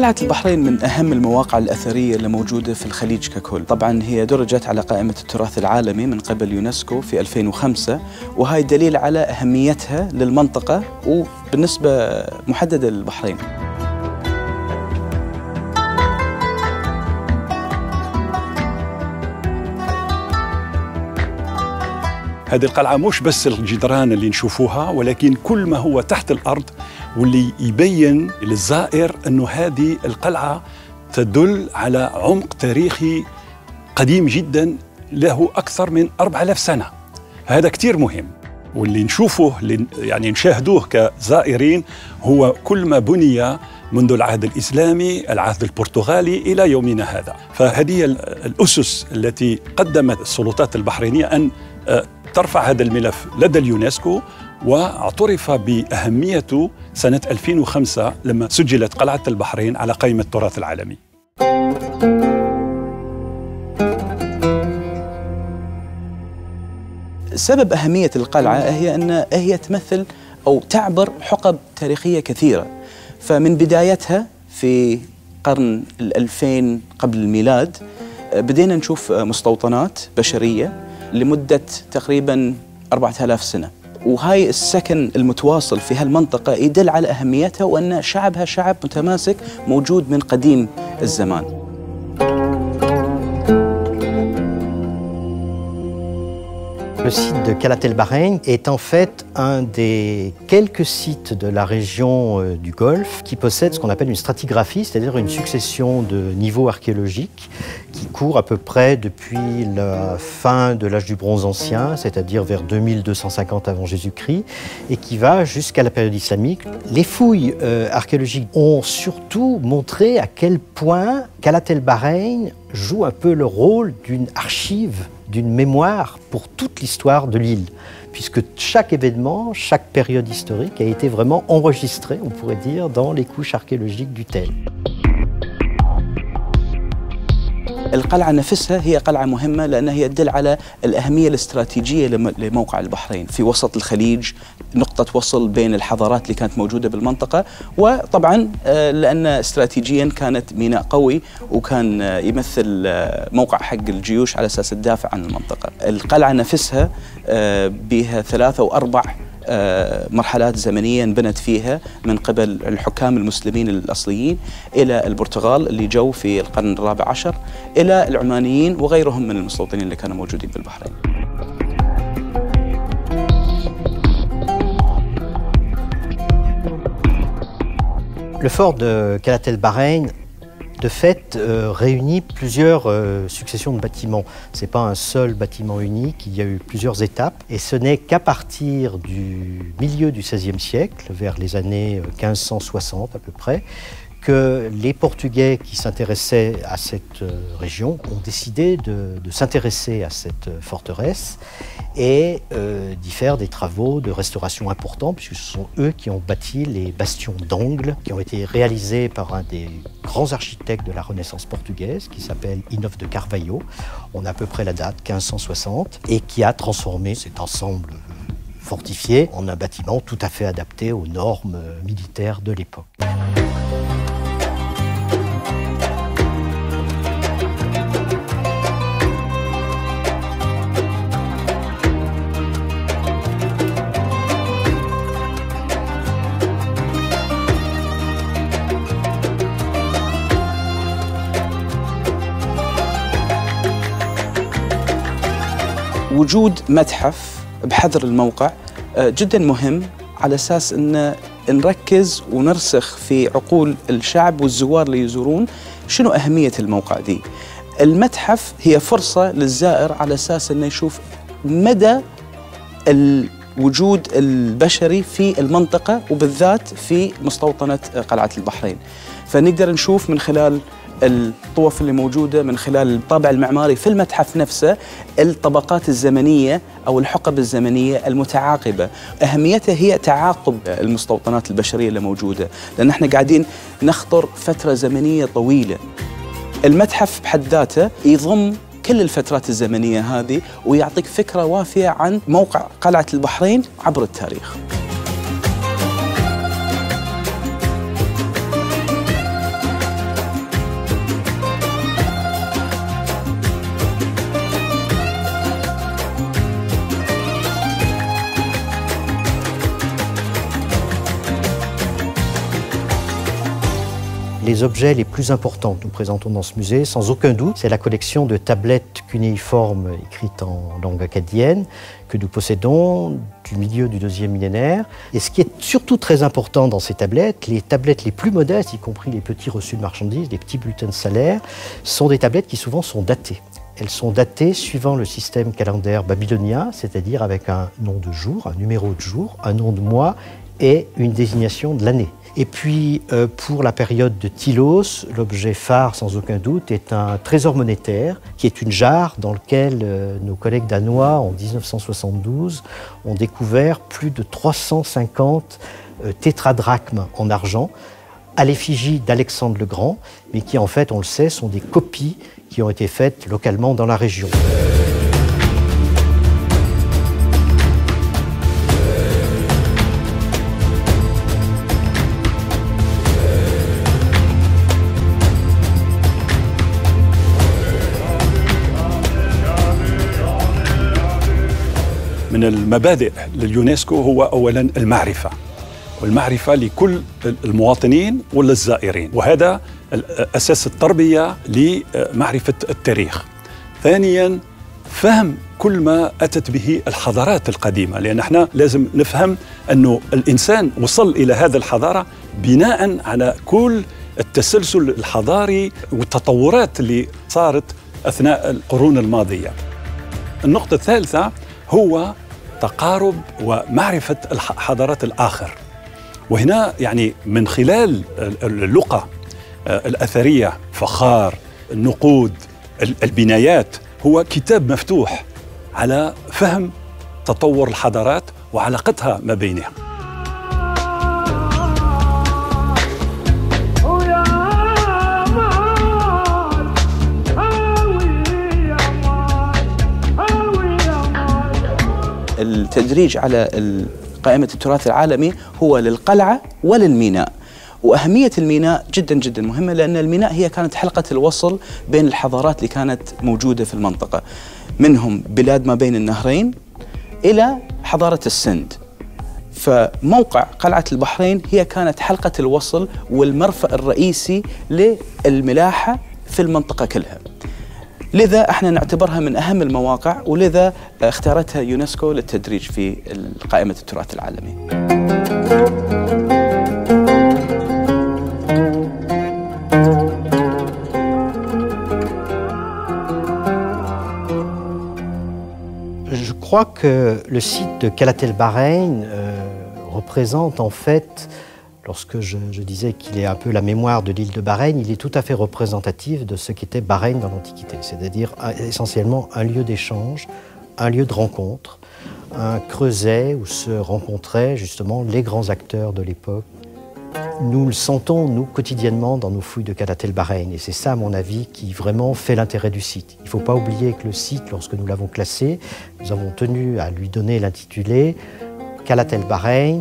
قلعة البحرين من أهم المواقع الأثرية اللي موجودة في الخليج ككل. طبعاً هي درجت على قائمة التراث العالمي من قبل يونسكو في 2005، وهي دليل على أهميتها للمنطقة وبالنسبة محددة للبحرين. هذه القلعة مش بس الجدران اللي نشوفوها، ولكن كل ما هو تحت الأرض، واللي يبين للزائر أنه هذه القلعة تدل على عمق تاريخي قديم جدا له أكثر من 4000 سنة. هذا كتير مهم، واللي نشوفه يعني نشاهدوه كزائرين هو كل ما بني منذ العهد الإسلامي، العهد البرتغالي إلى يومنا هذا. فهذه الأسس التي قدمت السلطات البحرينية أن ترفع هذا الملف لدى اليونسكو، واعترف بأهميته سنة 2005 لما سجلت قلعة البحرين على قائمة التراث العالمي. سبب أهمية القلعة هي أن هي تمثل أو تعبر حقب تاريخية كثيرة. فمن بدايتها في قرن 2000 قبل الميلاد بدينا نشوف مستوطنات بشرية لمدة تقريباً 4000 سنة، وهاي السكن المتواصل في هالمنطقة يدل على أهميتها وأن شعبها شعب متماسك موجود من قديم الزمان. Le site de Qalat El Bahreïn est en fait un des quelques sites de la région du Golfe qui possède ce qu'on appelle une stratigraphie, c'est-à-dire une succession de niveaux archéologiques qui court à peu près depuis la fin de l'âge du bronze ancien, c'est-à-dire vers 2250 avant Jésus-Christ, et qui va jusqu'à la période islamique. Les fouilles archéologiques ont surtout montré à quel point Qalat El Bahreïn joue un peu le rôle d'une archive, d'une mémoire pour toute l'histoire de l'île, puisque chaque événement, chaque période historique a été vraiment enregistré, on pourrait dire, dans les couches archéologiques du tel. القلعة نفسها هي قلعة مهمة لأنها هي تدل على الأهمية الاستراتيجية لموقع البحرين في وسط الخليج، نقطة وصل بين الحضارات اللي كانت موجودة بالمنطقة، وطبعا لأن استراتيجيا كانت ميناء قوي وكان يمثل موقع حق الجيوش على أساس الدافع عن المنطقة. القلعة نفسها بها 3 أو 4 مرحلات زمنية انبنت فيها من قبل الحكام المسلمين الأصليين إلى البرتغال اللي جو في القرن الرابع عشر، إلى العمانيين وغيرهم من المستوطنين اللي كانوا موجودين بالبحرين. Le fort de Qalat El Bahreïn, de fait, réunit plusieurs successions de bâtiments. Ce n'est pas un seul bâtiment unique, il y a eu plusieurs étapes. Et ce n'est qu'à partir du milieu du XVIe siècle, vers les années 1560 à peu près, que les Portugais qui s'intéressaient à cette région ont décidé de s'intéresser à cette forteresse et d'y faire des travaux de restauration importants, puisque ce sont eux qui ont bâti les bastions d'angle, qui ont été réalisés par un des grands architectes de la Renaissance portugaise, qui s'appelle Inof de Carvalho. On a à peu près la date 1560, et qui a transformé cet ensemble fortifié en un bâtiment tout à fait adapté aux normes militaires de l'époque. وجود متحف بحذر الموقع جدا مهم على أساس أن نركز ونرسخ في عقول الشعب والزوار اللي يزورون شنو أهمية الموقع دي. المتحف هي فرصة للزائر على أساس أنه يشوف مدى الوجود البشري في المنطقة وبالذات في مستوطنة قلعة البحرين. فنقدر نشوف من خلال الطوف اللي موجودة، من خلال الطابع المعماري في المتحف نفسه، الطبقات الزمنية أو الحقب الزمنية المتعاقبة. أهميتها هي تعاقب المستوطنات البشرية اللي موجودة، لأن احنا قاعدين نخطر فترة زمنية طويلة. المتحف بحد ذاته يضم كل الفترات الزمنية هذه ويعطيك فكرة وافية عن موقع قلعة البحرين عبر التاريخ. les objets les plus importants que nous présentons dans ce musée, sans aucun doute, c'est la collection de tablettes cunéiformes écrites en langue acadienne que nous possédons du milieu du 2e millénaire. Et ce qui est surtout très important dans ces tablettes, les tablettes les plus modestes, y compris les petits reçus de marchandises, les petits bulletins de salaire, sont des tablettes qui souvent sont datées. Elles sont datées suivant le système calendaire babylonien, c'est-à-dire avec un nom de jour, un numéro de jour, un nom de mois et une désignation de l'année. Et puis, pour la période de Tylos, l'objet phare, sans aucun doute, est un trésor monétaire, qui est une jarre dans laquelle nos collègues danois, en 1972, ont découvert plus de 350 tétradrachmes en argent, à l'effigie d'Alexandre le Grand, mais qui, en fait, on le sait, sont des copies qui ont été faites localement dans la région. من المبادئ لليونسكو هو أولاً المعرفة، والمعرفة لكل المواطنين وللزائرين، وهذا أساس التربية لمعرفة التاريخ. ثانياً فهم كل ما أتت به الحضارات القديمة، لأن احنا لازم نفهم أنه الإنسان وصل إلى هذه الحضارة بناء على كل التسلسل الحضاري والتطورات اللي صارت أثناء القرون الماضية. النقطة الثالثة هو تقارب ومعرفة حضارات الآخر، وهنا يعني من خلال اللقى الأثرية، فخار، النقود، البنايات، هو كتاب مفتوح على فهم تطور الحضارات وعلاقتها ما بينها. التدريج على قائمة التراث العالمي هو للقلعة وللميناء، وأهمية الميناء جدا جدا مهمة، لأن الميناء هي كانت حلقة الوصل بين الحضارات اللي كانت موجودة في المنطقة، منهم بلاد ما بين النهرين إلى حضارة السند. فموقع قلعة البحرين هي كانت حلقة الوصل والمرفأ الرئيسي للملاحة في المنطقة كلها، لذا احنا نعتبرها من أهم المواقع، ولذا اختارتها يونسكو للتدريج في قائمة التراث العالمي. Je crois que le site de Calat El Bahreïn représente en fait, lorsque je disais qu'il est un peu la mémoire de l'île de Bahreïn, il est tout à fait représentatif de ce qu'était Bahreïn dans l'Antiquité, c'est-à-dire essentiellement un lieu d'échange, un lieu de rencontre, un creuset où se rencontraient justement les grands acteurs de l'époque. Nous le sentons, nous, quotidiennement dans nos fouilles de Calat El Bahreïn, et c'est ça, à mon avis, qui vraiment fait l'intérêt du site. Il ne faut pas oublier que le site, lorsque nous l'avons classé, nous avons tenu à lui donner l'intitulé Calat El Bahreïn,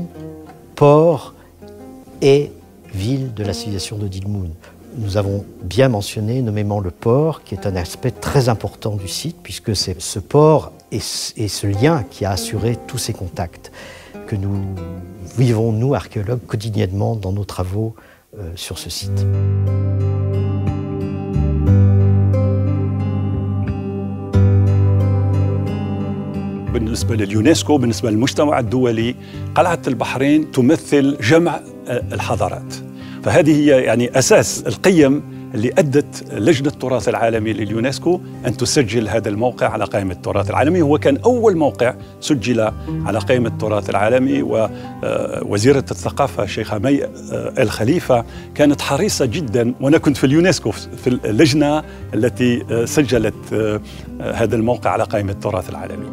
port et ville de la civilisation de Dilmun. Nous avons bien mentionné nommément le port, qui est un aspect très important du site, puisque c'est ce port et ce lien qui a assuré tous ces contacts que nous vivons, nous, archéologues, quotidiennement dans nos travaux sur ce site. بالنسبة لليونسكو، بالنسبة للمجتمع الدولي، قلعة البحرين تمثل جمع الحضارات، فهذه هي يعني أساس القيم اللي أدت لجنة التراث العالمي لليونسكو أن تسجل هذا الموقع على قائمة التراث العالمي. هو كان أول موقع سجل على قائمة التراث العالمي، ووزيرة الثقافة الشيخة مي الخليفة كانت حريصة جدا، وأنا كنت في اليونسكو في اللجنة التي سجلت هذا الموقع على قائمة التراث العالمي.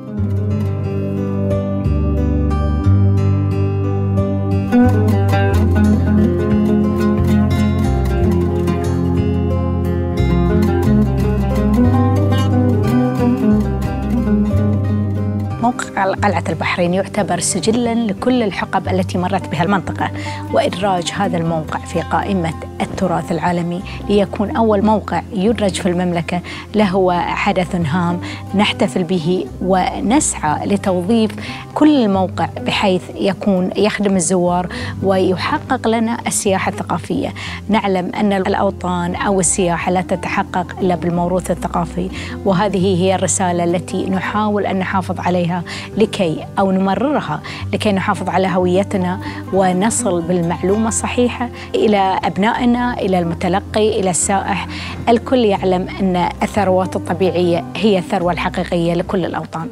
موقع قلعة البحرين يعتبر سجلاً لكل الحقب التي مرت بها المنطقة، وإدراج هذا الموقع في قائمة التراث العالمي ليكون أول موقع يدرج في المملكة له حدث هام نحتفل به ونسعى لتوظيف كل موقع بحيث يخدم الزوار ويحقق لنا السياحة الثقافية. نعلم أن الأوطان أو السياحة لا تتحقق إلا بالموروث الثقافي، وهذه هي الرسالة التي نحاول أن نحافظ عليها أو نمررها لكي نحافظ على هويتنا ونصل بالمعلومة الصحيحة إلى أبنائنا، إلى المتلقي، إلى السائح. الكل يعلم أن الثروات الطبيعية هي الثروة الحقيقية لكل الأوطان.